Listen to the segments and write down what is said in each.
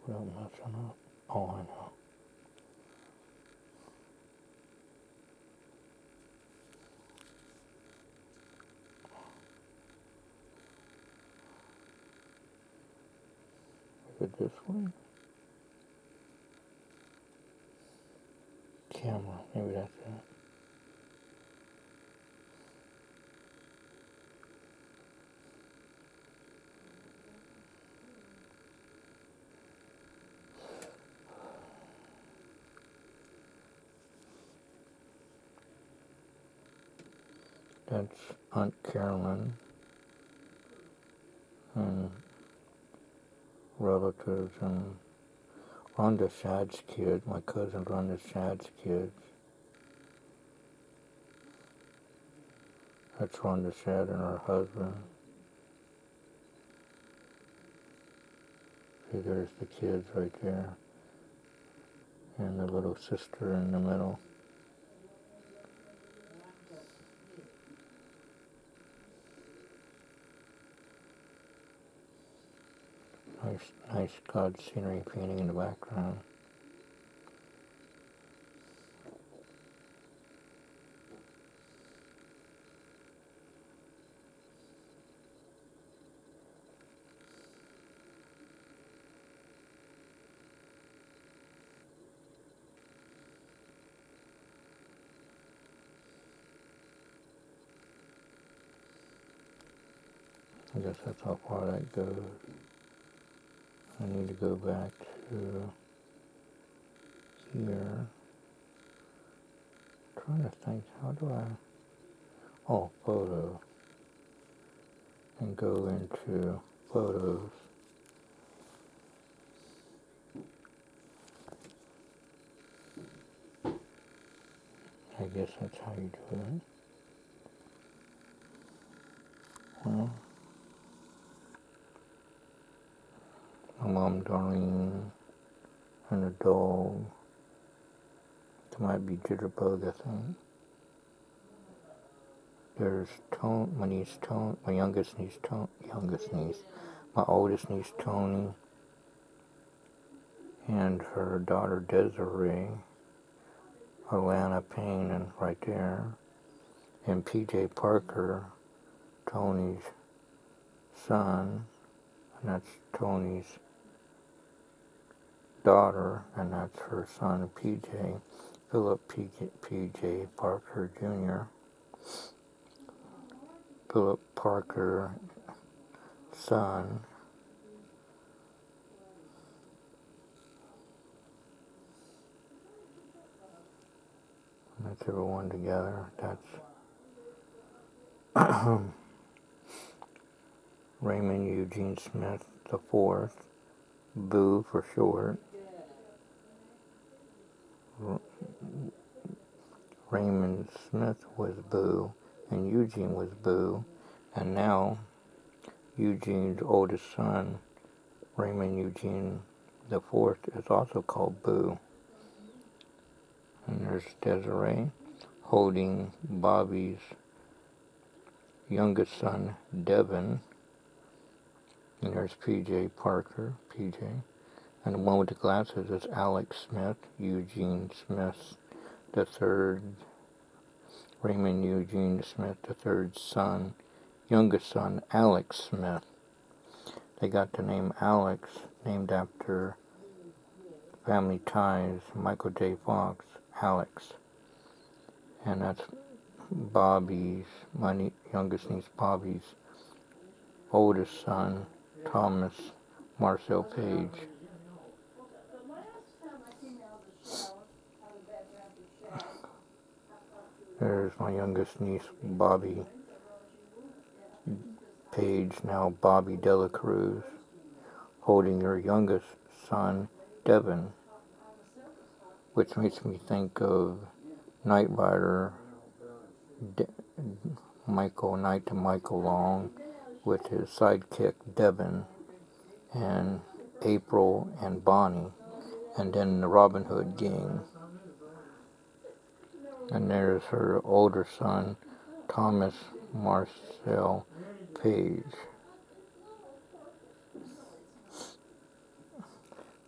without messing up. Oh, I know. Is it this way? Camera, maybe that's it. That's Aunt Cherylyn and relatives and Rhonda Shad's kid, my cousin Rhonda Shad's kids. That's Rhonda Shad and her husband. See, there's the kids right there. And the little sister in the middle. Nice God scenery painting in the background. I guess that's how far that goes. I need to go back to here. I'm trying to think, how do I... Oh, photo. And go into photos. I guess that's how you do it. Well, my mom, Darlene, and a dog. It might be Jitterbug, I think. There's Tone, my niece Tone, my youngest niece, my oldest niece Tony, and her daughter Desiree, Alana Payne, and right there, and PJ Parker, Tony's son, and that's Tony's daughter, and that's her son PJ, Philip PJ Parker Jr., Philip Parker, son. That's everyone together. That's Raymond Eugene Smith the Fourth, Boo for short. Raymond Smith was Boo, and Eugene was Boo, and now Eugene's oldest son, Raymond Eugene the Fourth, is also called Boo. And there's Desiree holding Bobby's youngest son, Devin. And there's PJ Parker, PJ. And the one with the glasses is Alex Smith, Eugene Smith the third, Raymond Eugene Smith the third's son, youngest son, Alex Smith. They got the name Alex named after Family Ties, Michael J. Fox, Alex. And that's Bobby's, my youngest niece Bobby's oldest son, Thomas Marcel Page. There's my youngest niece Bobby Page, now Bobby Dela Cruz, holding her youngest son, Devin, which makes me think of Knight Rider, Knight to Michael Long, with his sidekick Devin, and April and Bonnie, and then the Robin Hood gang. And there's her older son, Thomas Marcel Page.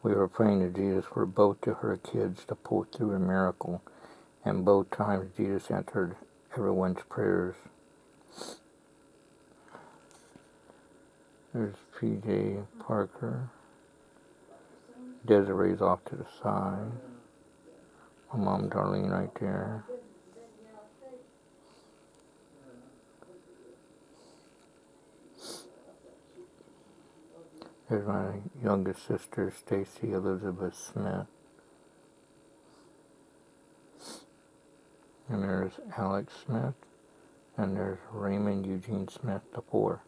We were praying to Jesus for both of her kids to pull through a miracle, and both times Jesus answered everyone's prayers. There's P.J. Parker. Desiree's off to the side. My mom, Darlene, right there. There's my youngest sister, Stacy Elizabeth Smith. And there's Alex Smith. And there's Raymond Eugene Smith, the fourth.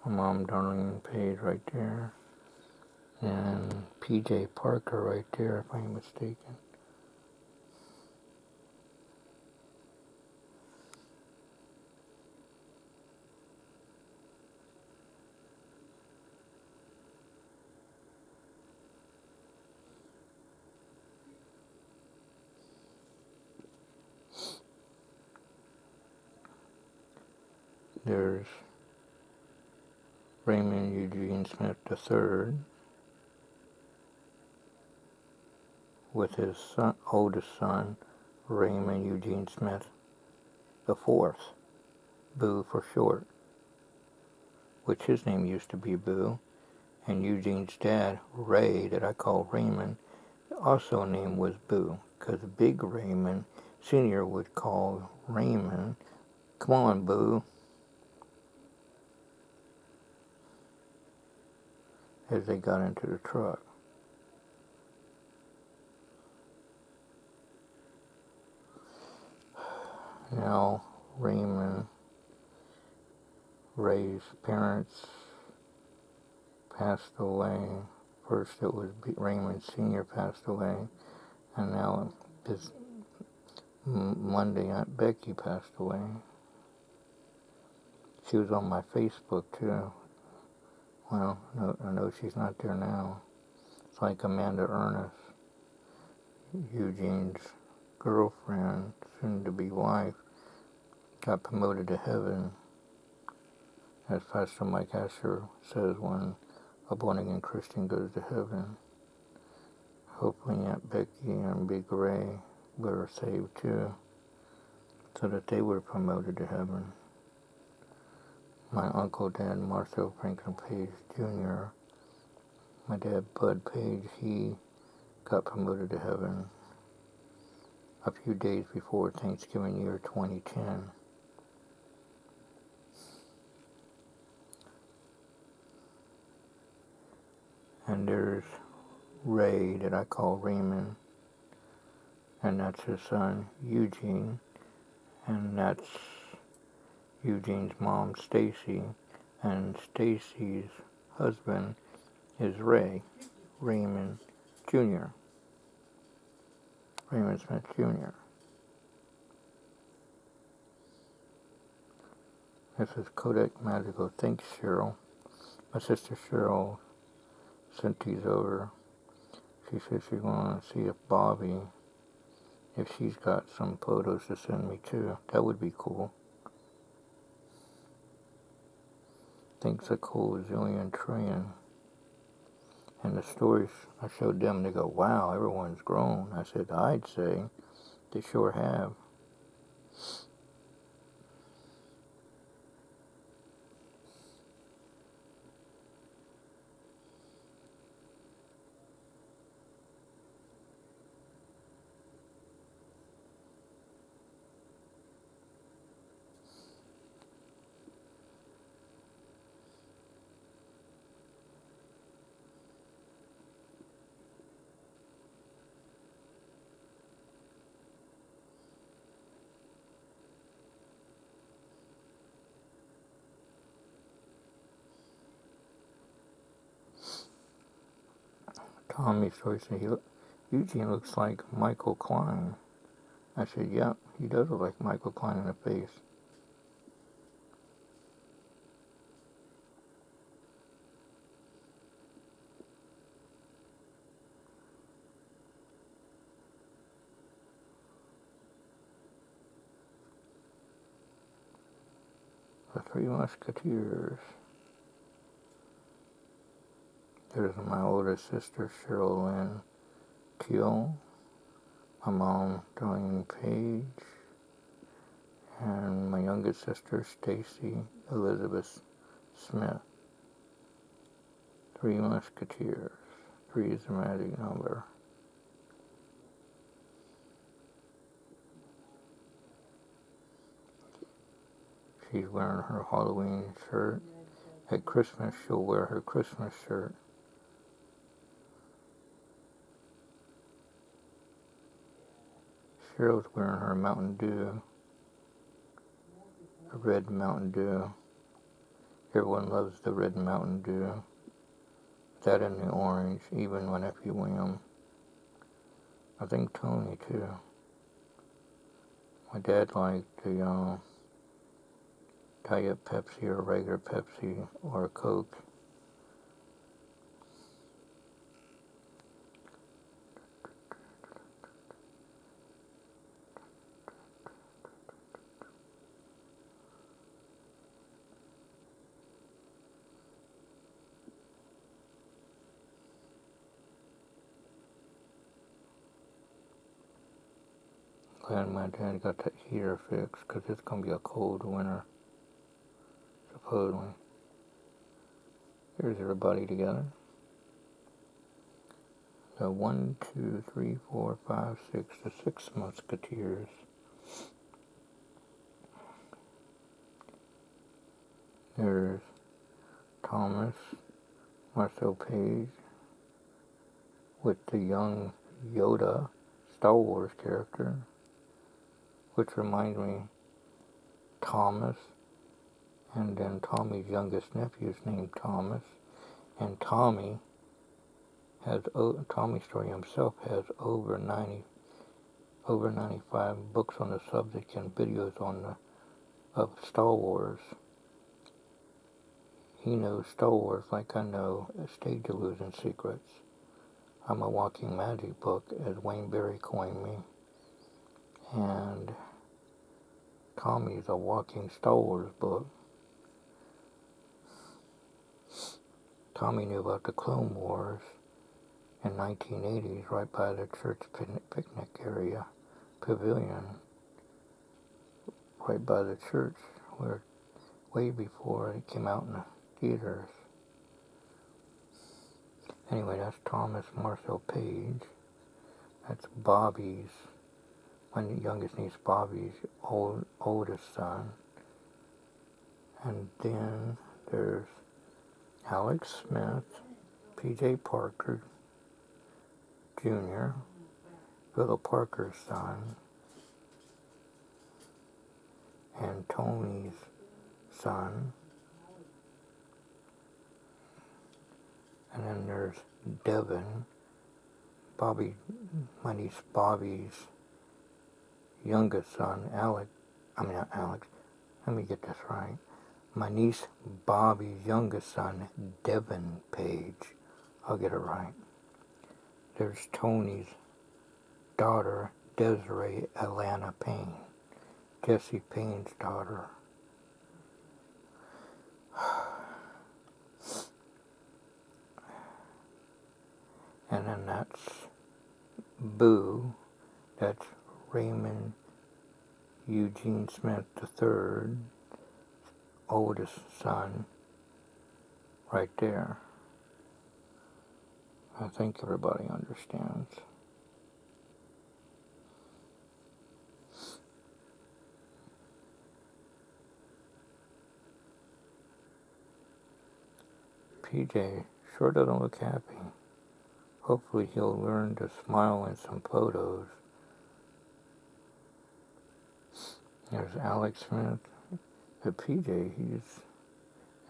My mom, Darlene Page, right there. And P.J. Parker right there, if I'm mistaken. There's Raymond Eugene Smith III with his oldest son, Raymond Eugene Smith IV, Boo for short, which his name used to be Boo, and Eugene's dad, Ray, that I call Raymond, also name was Boo, because Big Raymond Sr. would call Raymond, "Come on, Boo," as they got into the truck. Now, Ray's parents passed away. First it was Raymond Sr. passed away, and now this Monday, Aunt Becky passed away. She was on my Facebook too. Well, no, I know she's not there now. It's like Amanda Ernest, Eugene's girlfriend, soon-to-be wife, got promoted to heaven, as Pastor Mike Asher says when a born-again Christian goes to heaven. Hopefully Aunt Becky and Big Ray were saved too, so that they were promoted to heaven. My uncle, Dad, Marcel Franklin Page Jr., my dad, Bud Page, he got promoted to heaven a few days before Thanksgiving year 2010. And there's Ray, that I call Raymond, and that's his son, Eugene, and that's Eugene's mom, Stacy, and Stacy's husband is Raymond Jr., Raymond Smith Jr. This is Kodak Magical. Thanks, Cheryl. My sister Cheryl sent these over. She said she's going to see if Bobby, if she's got some photos to send me too. That would be cool. Thanks a cool zillion trillion. And the stories I showed them, they go, "Wow, everyone's grown." I said, "I'd say they sure have." Tommy story said, Eugene looks like Michael Klein. I said, "Yeah, he does look like Michael Klein in the face." The Three Musketeers. There's my oldest sister, Cherylyn, Teal. My mom, Diane Page. And my youngest sister, Stacy Elizabeth Smith. Three Musketeers. 3 is the magic number. She's wearing her Halloween shirt. At Christmas, she'll wear her Christmas shirt. Cheryl's wearing her Mountain Dew. A red Mountain Dew. Everyone loves the red Mountain Dew. That and the orange, even when nphew William. I think Tony too. My dad liked the Diet Pepsi or regular Pepsi or a Coke. Glad my dad got that heater fixed, because it's going to be a cold winter, supposedly. Here's everybody together. The 1, 2, 3, 4, 5, 6, the 6 Musketeers. There's Thomas, Marcel Page, with the young Yoda, Star Wars character, which reminds me, Thomas, and then Tommy's youngest nephew is named Thomas, and Tommy Story himself has over 95 books on the subject and videos of Star Wars. He knows Star Wars like I know stage illusion secrets. I'm a walking magic book, as Wayne Berry coined me, and Tommy's a walking Star Wars book. Tommy knew about the Clone Wars in 1980s, right by the church picnic area, pavilion, right by the church, where way before it came out in the theaters. Anyway, that's Thomas Marcel Page. That's Bobby's, my youngest niece Bobby's oldest son. And then there's Alex Smith, P.J. Parker Jr., Philip Parker's son, and Tony's son. And then there's Devin, my niece Bobby's youngest son, not Alex, let me get this right. My niece Bobby's youngest son, Devin Page. I'll get it right. There's Tony's daughter, Desiree Alana Payne, Jesse Payne's daughter. And then that's Boo, that's Raymond Eugene Smith III, oldest son, right there. I think everybody understands. PJ sure doesn't look happy. Hopefully he'll learn to smile in some photos. There's Alex Smith. But PJ,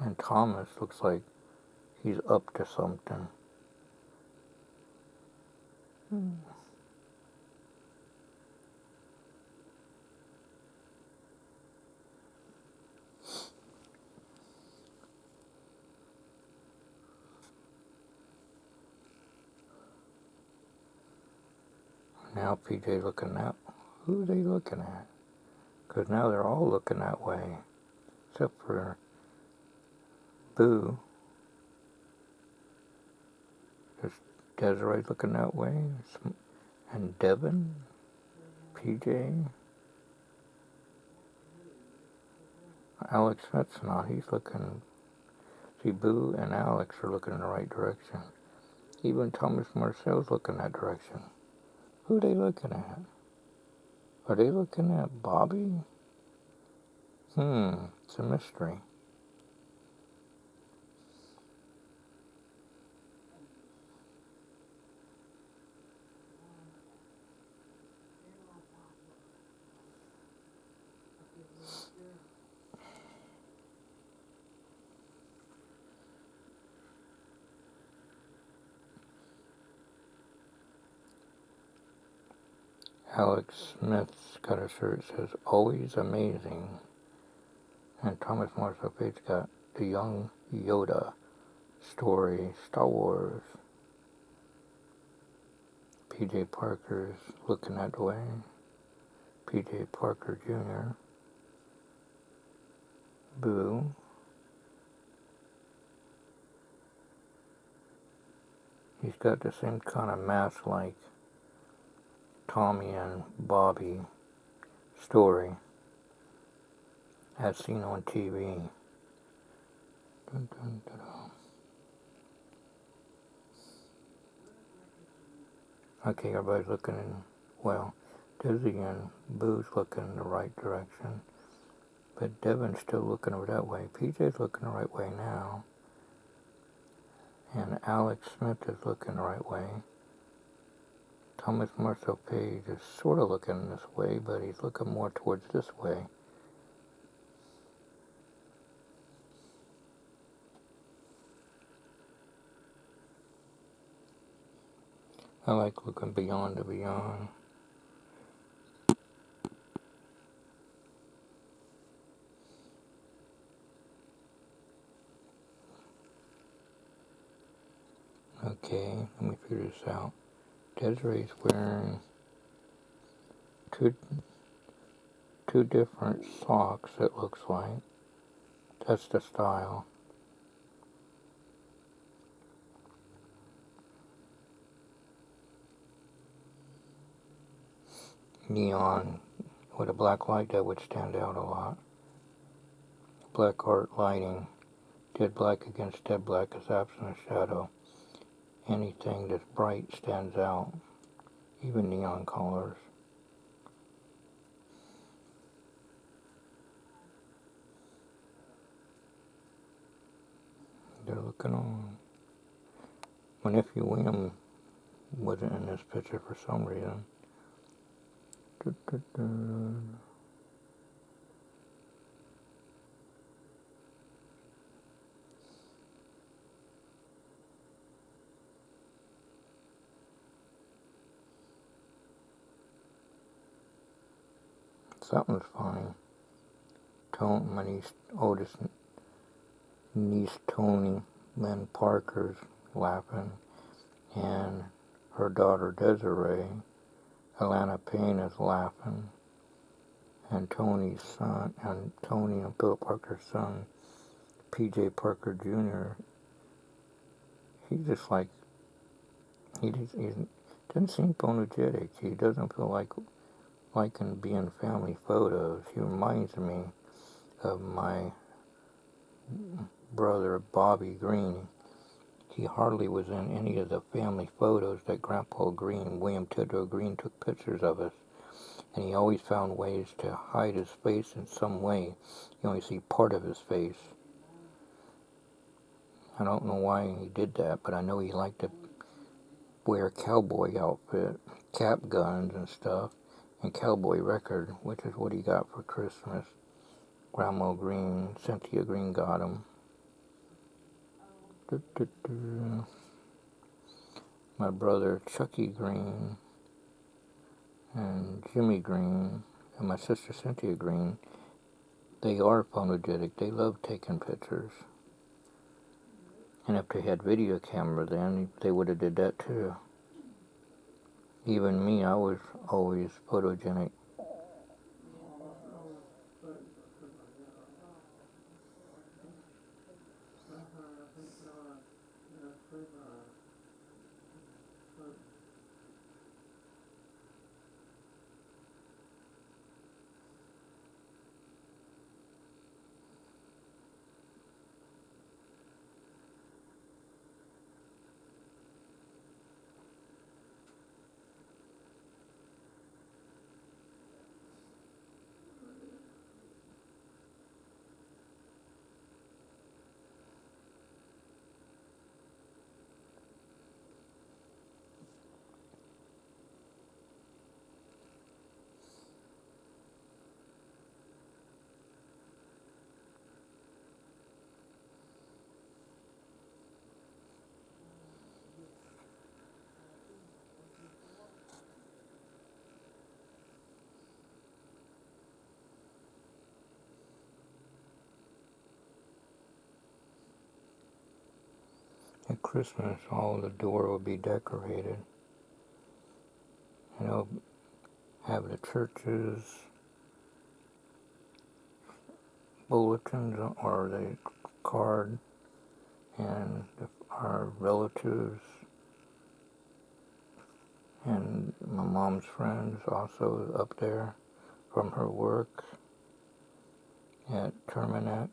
and Thomas looks like he's up to something. Now PJ looking that, who are they looking at? Because now they're all looking that way. except for Boo. There's Desiree looking that way, and Devin, PJ. Alex Smith's not. He's looking. See, Boo and Alex are looking in the right direction. Even Thomas Marcel's looking that direction. Who are they looking at? Are they looking at Bobby? It's a mystery. Alex Smith's got a shirt that says, always amazing. And Thomas Marcel Page got the young Yoda story, Star Wars. PJ Parker's looking that way. PJ Parker Jr. Boo. He's got the same kind of mask like Tommy and Bobby story as seen on TV. Dun, dun, dun, dun. Okay, everybody's looking in, well, Dizzy and Boo's looking in the right direction, but Devin's still looking over that way. PJ's looking the right way now, and Alex Smith is looking the right way. Thomas Marcel Page is sort of looking this way, but he's looking more towards this way. I like looking beyond the beyond. Okay, let me figure this out. Desiree's wearing two different socks, it looks like. That's the style. Neon with a black light that would stand out a lot. Black art lighting. Dead black against dead black is absent of shadow. Anything that's bright stands out. Even neon colors. They're looking on. My nephew William wasn't in this picture for some reason. Something's funny. My oldest niece Tony, Lynn Parker's laughing, and her daughter Desiree, Alana Payne, is laughing, and Tony and Philip Parker's son, PJ Parker Jr., he's just like, he doesn't seem photogenic. He doesn't feel like liking being family photos. He reminds me of my brother Bobby Green. He hardly was in any of the family photos that Grandpa Green, William Tidrow Green, took pictures of us. And he always found ways to hide his face in some way. You only see part of his face. I don't know why he did that, but I know he liked to wear a cowboy outfit, cap guns and stuff, and cowboy record, which is what he got for Christmas. Grandma Green, Cynthia Green got him. My brother Chucky Green and Jimmy Green and my sister Cynthia Green, they are photogenic. They love taking pictures. And if they had video camera then, they would have did that too. Even me, I was always photogenic. Christmas, all the door will be decorated. And they'll have the churches, bulletins, or the card, and our relatives, and my mom's friends also up there from her work at Terminex.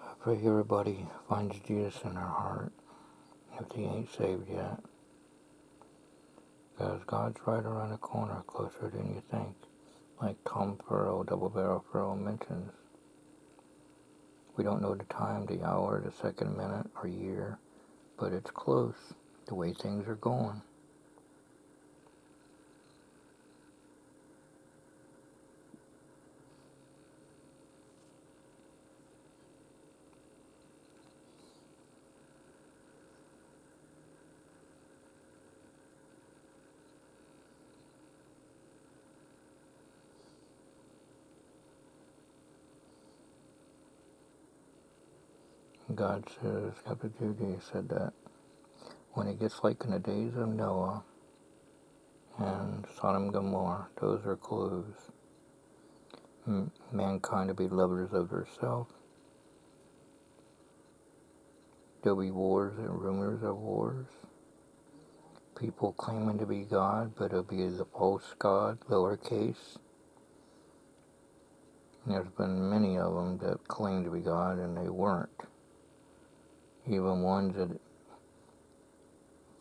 I pray everybody finds Jesus in their heart if they ain't saved yet. Because God's right around the corner, closer than you think. Like Tom Furrow, Double Barrel Furrow mentions. We don't know the time, the hour, the second, minute, or year, but it's close, the way things are going. God says, Captain Judy said that when it gets like in the days of Noah and Sodom and Gomorrah, those are clues. Mankind to be lovers of themselves. There'll be wars and rumors of wars. People claiming to be God, but it'll be the false God, lowercase. And there's been many of them that claimed to be God and they weren't. Even ones that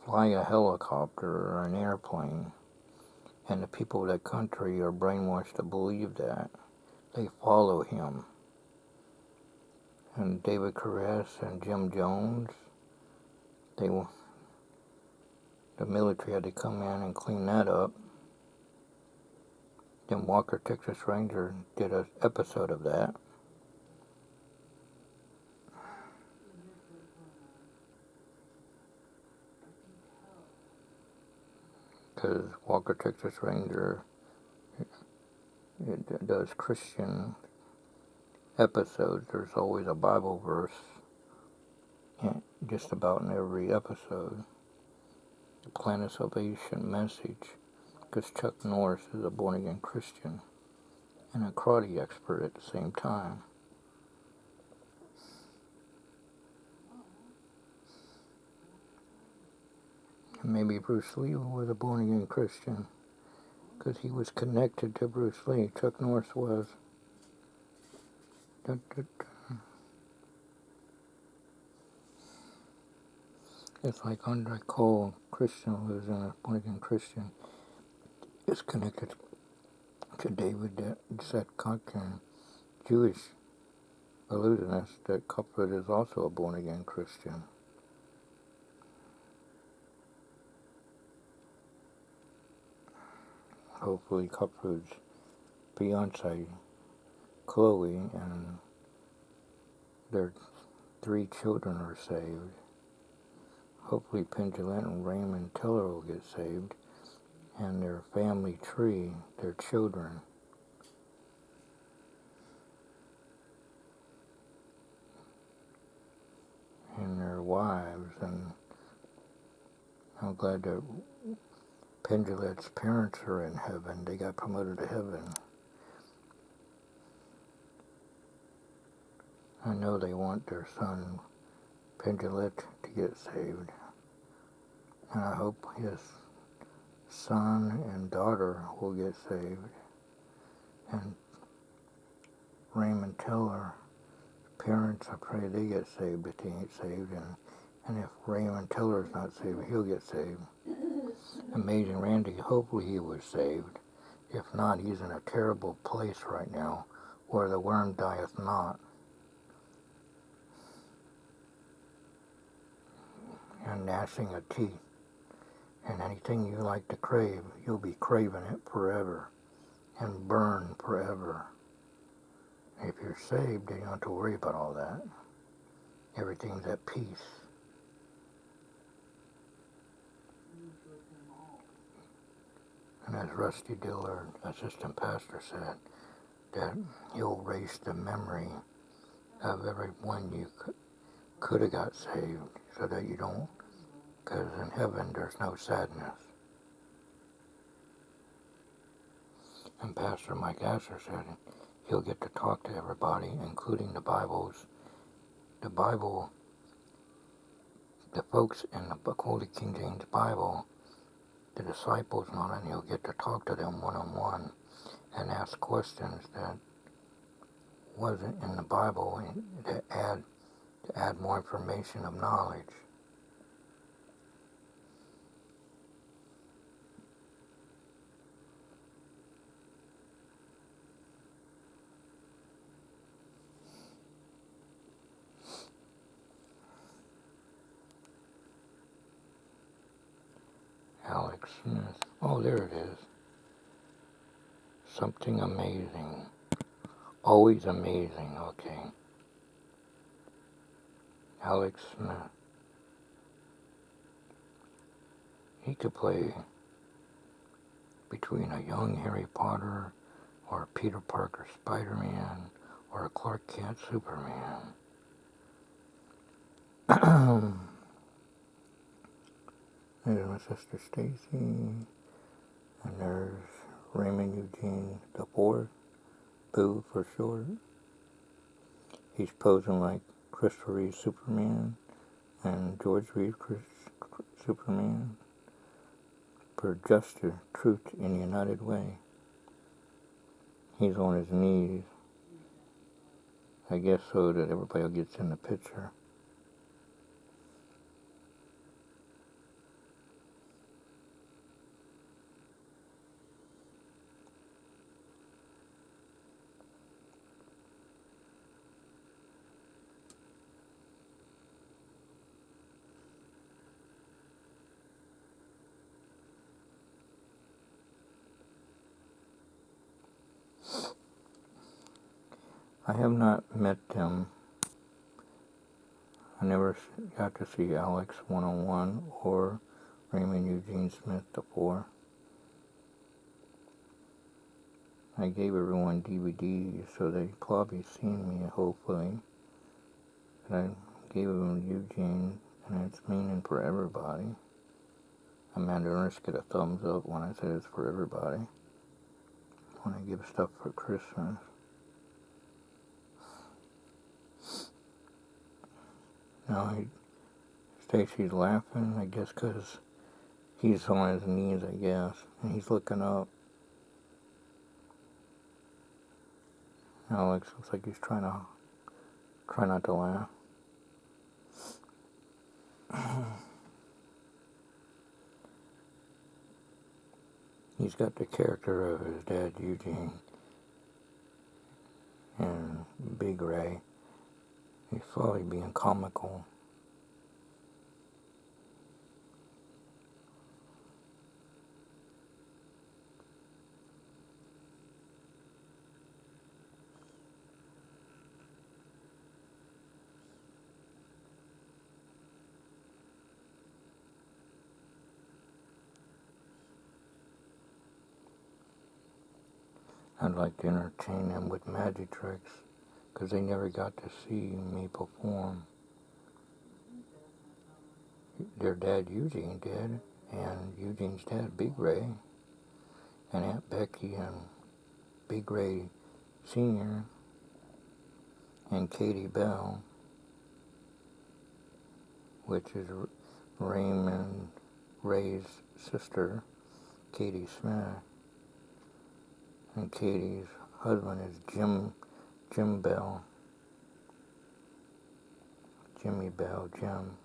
fly a helicopter or an airplane. And the people of that country are brainwashed to believe that. They follow him. And David Koresh and Jim Jones, the military had to come in and clean that up. Then Walker, Texas Ranger did an episode of that. Because Walker, Texas Ranger it does Christian episodes. There's always a Bible verse just about in every episode. The Plan of Salvation message. Because Chuck Norris is a born-again Christian and a karate expert at the same time. And maybe Bruce Lee was a born-again Christian because he was connected to Bruce Lee. Chuck Norris was. It's like Andre Cole, Christian, who's a born-again Christian, is connected to David Seth Kotkin, Jewish illusionist. That Copperfield is also a born-again Christian. Hopefully Copperfield's fiancée, Chloe, and their 3 children are saved. Hopefully Pendulette and Raymond Teller will get saved, and their family tree, their children. And their wives, and I'm glad that Pendulette's parents are in heaven. They got promoted to heaven. I know they want their son, Pendulette, to get saved. And I hope his son and daughter will get saved. And Raymond Teller, parents, I pray they get saved if they ain't saved. And if Raymond Teller's not saved, he'll get saved. Amazing Randy, hopefully he was saved. If not, he's in a terrible place right now where the worm dieth not. And gnashing of teeth. And anything you like to crave, you'll be craving it forever and burn forever. If you're saved, you don't have to worry about all that. Everything's at peace. And as Rusty Dillard, assistant pastor, said, that he'll erase the memory of everyone you could have got saved so that you don't, because in heaven there's no sadness. And Pastor Mike Asher said he'll get to talk to everybody, including the Bible, the folks in the Holy King James Bible, the disciples and all that, and he'll get to talk to them one-on-one and ask questions that wasn't in the Bible to add more information of knowledge. Alex Smith. Oh, there it is. Something amazing. Always amazing. Okay. Alex Smith. He could play between a young Harry Potter or a Peter Parker Spider-Man or a Clark Kent Superman. There's my sister Stacy, and there's Raymond Eugene IV, Boo for short. He's posing like Christopher Reeve Superman and George Reeve Superman for justice, truth in a united way. He's on his knees, I guess, so that everybody gets in the picture. I have not met them. I never got to see Alex one-on-one or Raymond Eugene Smith IV. I gave everyone DVDs, so they've probably seen me, hopefully. And I gave them Eugene, and it's meaning for everybody. Amanda Ernst get a thumbs up when I say it's for everybody. When I give stuff for Christmas. Now, Stacy's laughing, I guess, because he's on his knees, I guess, and he's looking up. Alex looks like he's try not to laugh. He's got the character of his dad, Eugene, and Big Ray. He's probably being comical. I'd like to entertain them with magic tricks, because they never got to see me perform. Their dad, Eugene, did, and Eugene's dad, Big Ray, and Aunt Becky, and Big Ray Sr., and Katie Bell, which is Raymond Ray's sister, Katie Smith, and Katie's husband is Jim Bell, Jimmy Bell, Jim.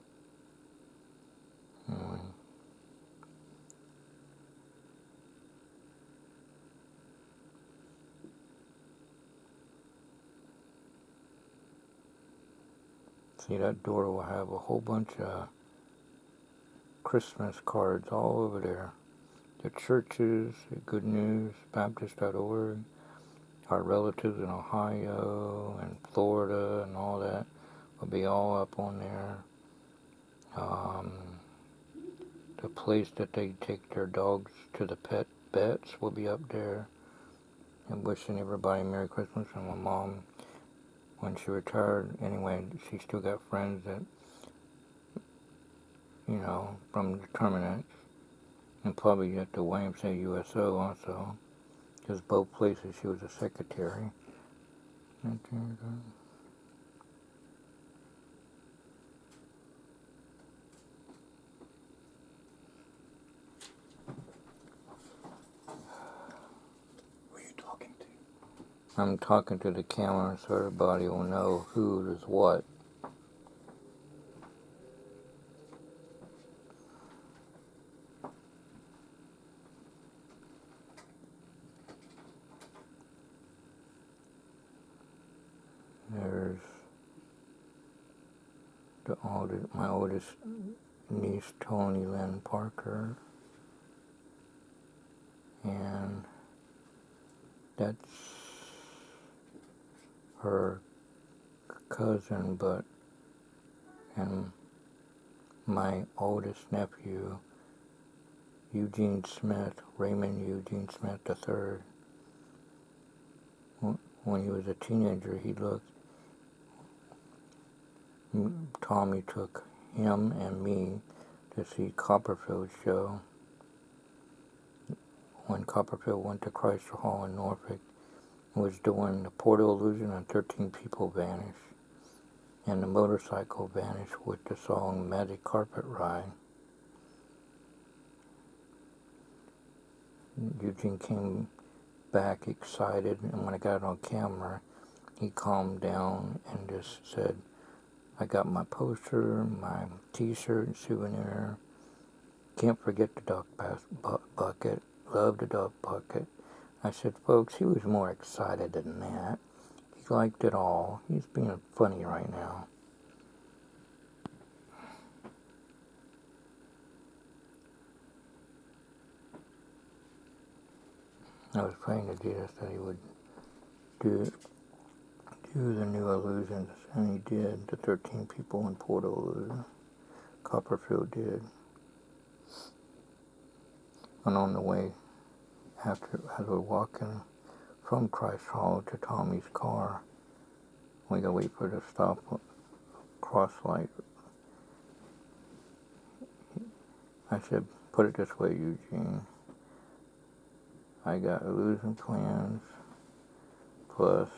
See, that door will have a whole bunch of Christmas cards all over there. The churches, Good News, Baptist.org, our relatives in Ohio and Florida and all that will be all up on there. The place that they take their dogs to the pet vets will be up there. And wishing everybody Merry Christmas. And my mom, when she retired, anyway, she still got friends that, from the Terminix. And probably at the YMCA USO also. Because both places she was a secretary. I'm talking to the camera so everybody will know who is what. There's my oldest niece, Tony Lynn Parker. And that's her cousin, and my oldest nephew, Eugene Smith, Raymond Eugene Smith III. When he was a teenager, Tommy took him and me to see Copperfield show. When Copperfield went to Chrysler Hall in Norfolk, was doing the portal illusion and 13 people vanished. And the motorcycle vanished with the song Magic Carpet Ride. Eugene came back excited, and when I got it on camera, he calmed down and just said, I got my poster, my t-shirt and souvenir. Can't forget the duck bucket. Love the duck bucket. I said, folks, he was more excited than that. He liked it all. He's being funny right now. I was praying to Jesus that he would do the new illusions, and he did. The 13 people in Portal Illusion. Copperfield did. And on the way, as we're walking from Christ Hall to Tommy's car, we gotta wait for the stop cross light. I said, put it this way, Eugene. I got illusion plans plus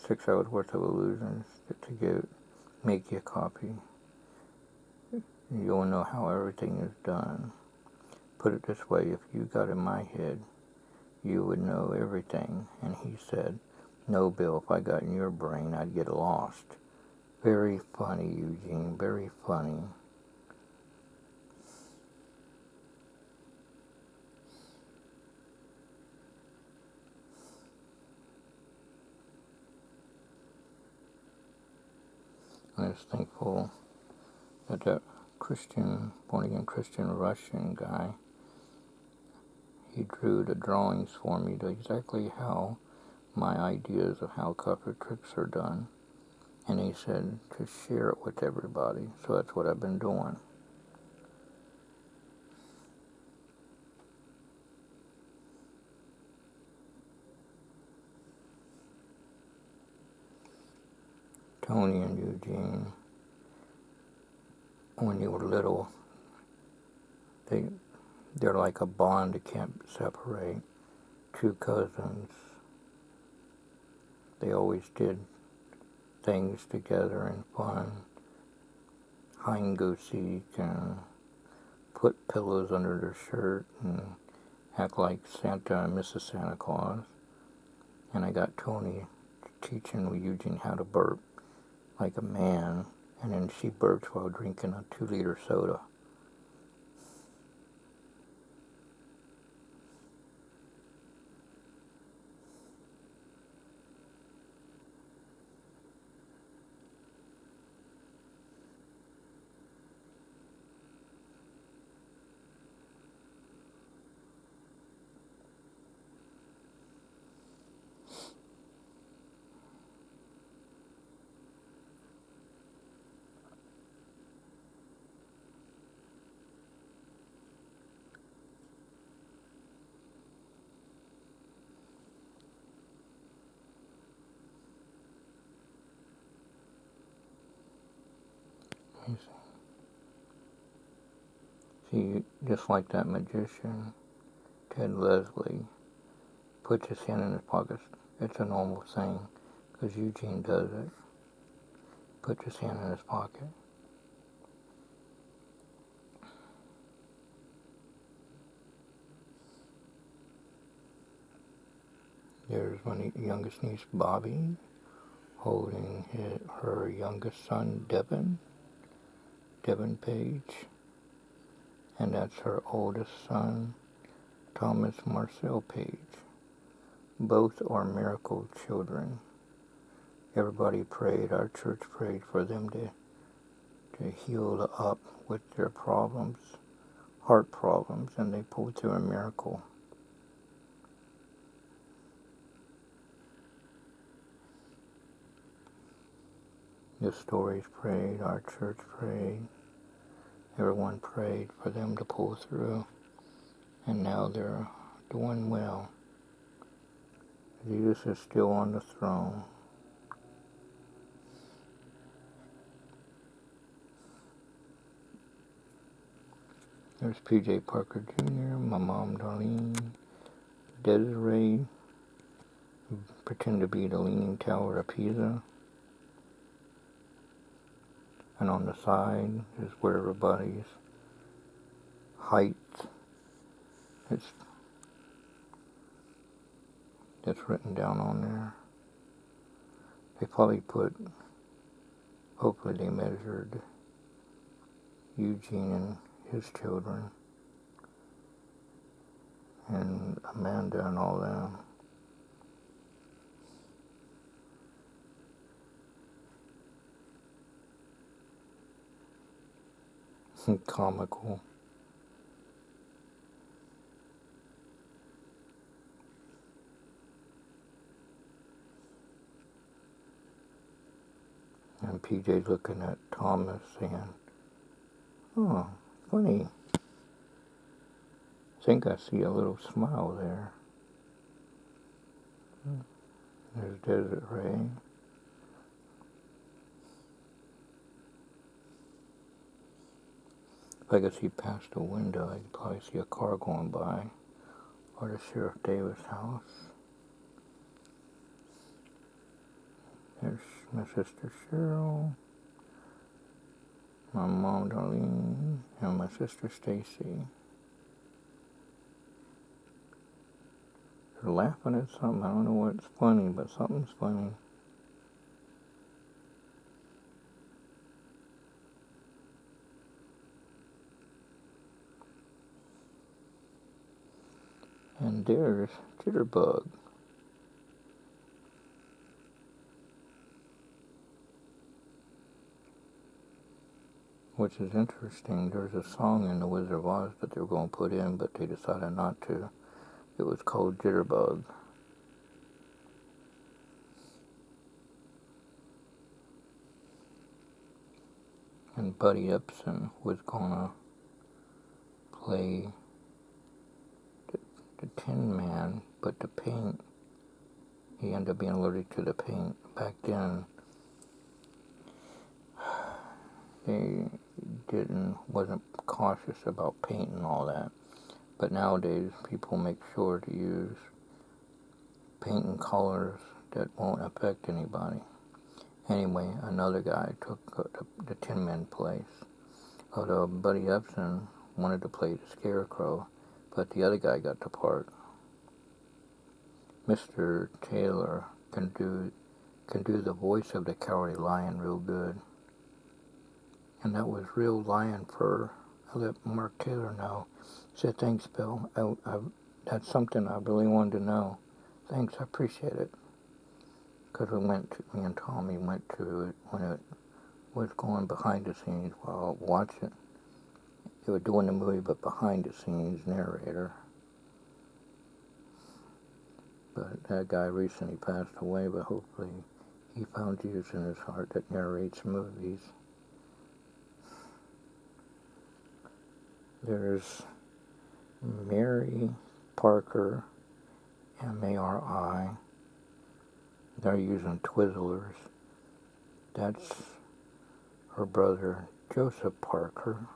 6 hours worth of illusions to make you a copy. You'll know how everything is done. Put it this way, if you got in my head, you would know everything. And he said, no, Bill, if I got in your brain, I'd get lost. Very funny, Eugene, very funny. I was thankful that born-again Christian Russian guy, he drew the drawings for me to exactly how my ideas of how cover tricks are done. And he said to share it with everybody. So that's what I've been doing. Tony and Eugene, when you were little, they're like a bond that can't separate. Two cousins. They always did things together and fun. Hide and go seek and put pillows under their shirt and act like Santa and Mrs. Santa Claus. And I got Tony teaching Eugene how to burp like a man, and then she burps while drinking a 2-liter soda. See, just like that magician, Ted Leslie, puts his hand in his pocket. It's a normal thing, because Eugene does it. Puts his hand in his pocket. There's my youngest niece, Bobby, holding her youngest son, Devin Page. And that's her oldest son, Thomas Marcel Page. Both are miracle children. Everybody prayed, our church prayed for them to heal up with their problems, heart problems, and they pulled through a miracle. The stories prayed, our church prayed, everyone prayed for them to pull through, and now they're doing well. Jesus is still on the throne. There's P.J. Parker Jr., my mom Darlene, Desiree, pretend to be the Leaning Tower of Pisa. And on the side is where everybody's height that's written down on there. They probably hopefully they measured Eugene and his children and Amanda and all them. Comical. And PJ's looking at Thomas saying, "Oh, funny. I think I see a little smile there." There's Desiree. If I could see past the window, I'd probably see a car going by, or the Sheriff Davis house. There's my sister Cheryl, my mom Darlene, and my sister Stacy. They're laughing at something. I don't know what's funny, but something's funny. And there's Jitterbug. Which is interesting. There's a song in The Wizard of Oz that they were going to put in, but they decided not to. It was called Jitterbug. And Buddy Epson was going to play the Tin Man, but the paint, he ended up being allergic to the paint. Back then, they wasn't cautious about paint and all that. But nowadays, people make sure to use paint and colors that won't affect anybody. Anyway, another guy took the Tin Man place. Although Buddy Epson wanted to play the Scarecrow, but the other guy got the part. Mr. Taylor can do the voice of the Cowardly Lion real good. And that was real lion fur. I let Mark Taylor know. He said, "Thanks, Bill. That's something I really wanted to know. Thanks, I appreciate it." Because me and Tommy went to it when it was going behind the scenes while watching. They were doing the movie, but behind the scenes narrator. But that guy recently passed away, but hopefully he found Jesus in his heart that narrates movies. There's Mary Parker, Mari. They're using Twizzlers. That's her brother Joseph Parker.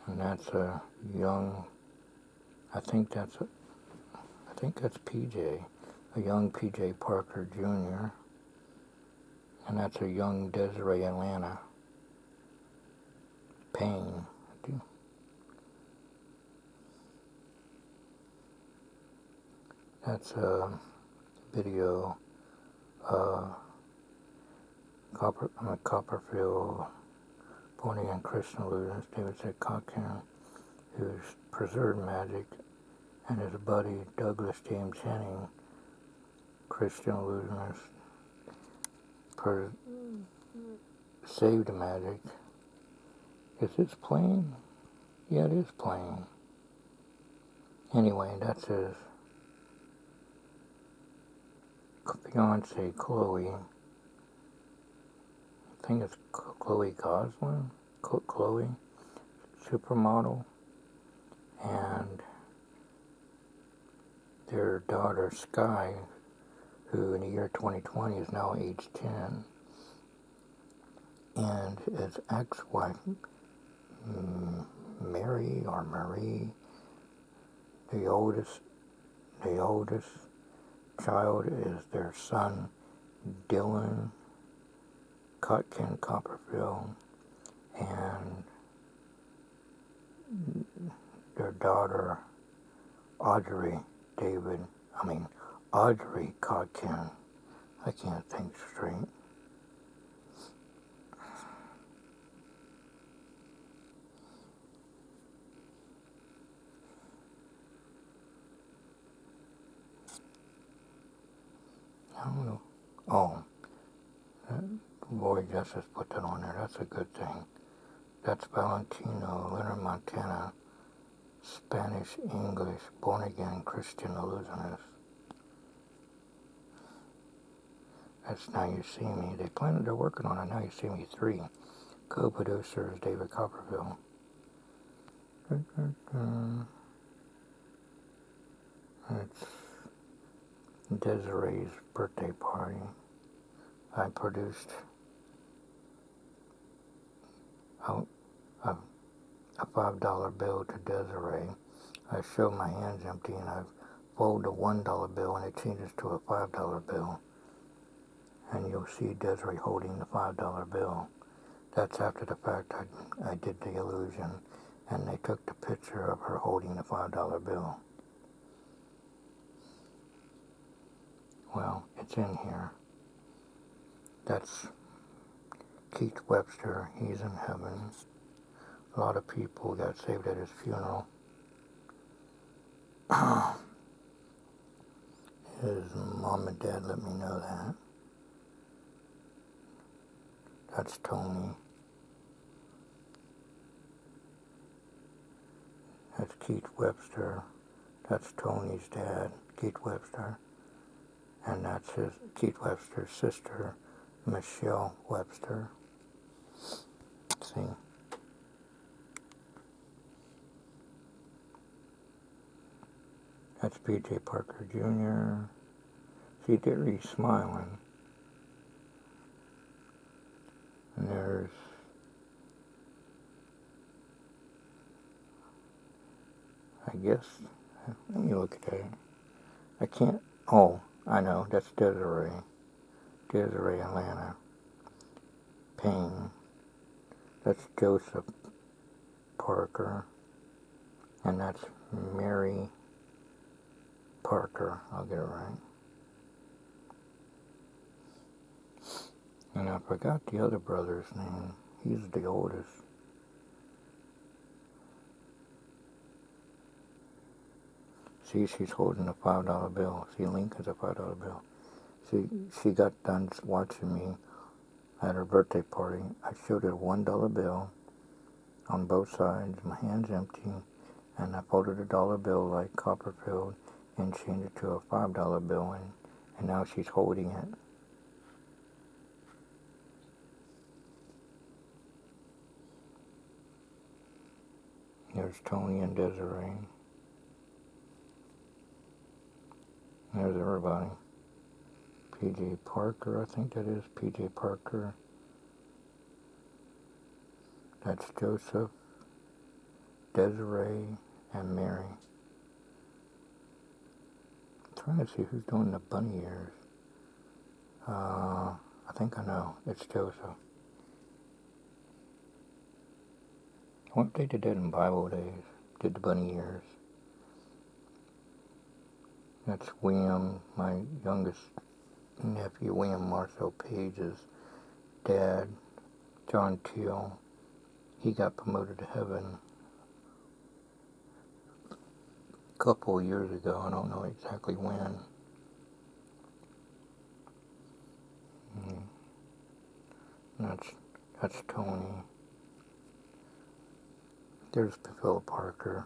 And that's a young, I think that's PJ, a young PJ Parker Jr. And that's a young Desiree Atlanta Payne. That's a video, Copperfield, born again Christian illusionist, David said kotkin, who's preserved magic, and his buddy Douglas James Henning, Christian illusionist, saved magic. Is this playing? Yeah, it is playing. Anyway, that's his fiance Chloe. I think it's Chloe Goslin, Chloe, supermodel, and their daughter Sky, who in the year 2020 is now age 10, and his ex-wife Mary or Marie, the oldest child is their son Dylan Kotkin Copperfield, and their daughter Audrey Kotkin. I can't think straight. I don't know. Oh, Boy Justice put that on there. That's a good thing. That's Valentino, Leonard Montana, Spanish, English, born again Christian illusionist. That's Now You See Me. They're working on a Now You See Me 3. Co-producer is David Copperfield. It's Desiree's birthday party. I produced a $5 bill to Desiree. I show my hands empty and I fold a $1 bill and it changes to a $5 bill. And you'll see Desiree holding the $5 bill. That's after the fact I did the illusion and they took the picture of her holding the $5 bill. Well, it's in here. That's Keith Webster. He's in heaven. A lot of people got saved at his funeral. His mom and dad let me know that. That's Tony. That's Keith Webster. That's Tony's dad, Keith Webster. And that's Keith Webster's sister, Michelle Webster. See? That's PJ Parker Jr. See, there he's smiling. And there's I guess, let me look at it. I can't, oh, I know, that's Desiree Atlanta Payne. That's Joseph Parker. And that's Mary Parker. I'll get it right. And I forgot the other brother's name. He's the oldest. See, she's holding a $5 bill. See, Lincoln's a $5 bill. See, she got done watching me at her birthday party. I showed her a $1 bill on both sides, my hands empty, and I folded a dollar bill like Copperfield and changed it to a $5 bill, and now she's holding it. There's Tony and Desiree. There's everybody. P.J. Parker, I think that is P.J. Parker. That's Joseph, Desiree, and Mary. I'm trying to see who's doing the bunny ears. I think I know. It's Joseph. I wonder if they did that in Bible days. Did the bunny ears. That's William, my youngest nephew, William Marcel Page's dad, John Teal. He got promoted to heaven a couple of years ago. I don't know exactly when. That's Tony. There's Philip Parker.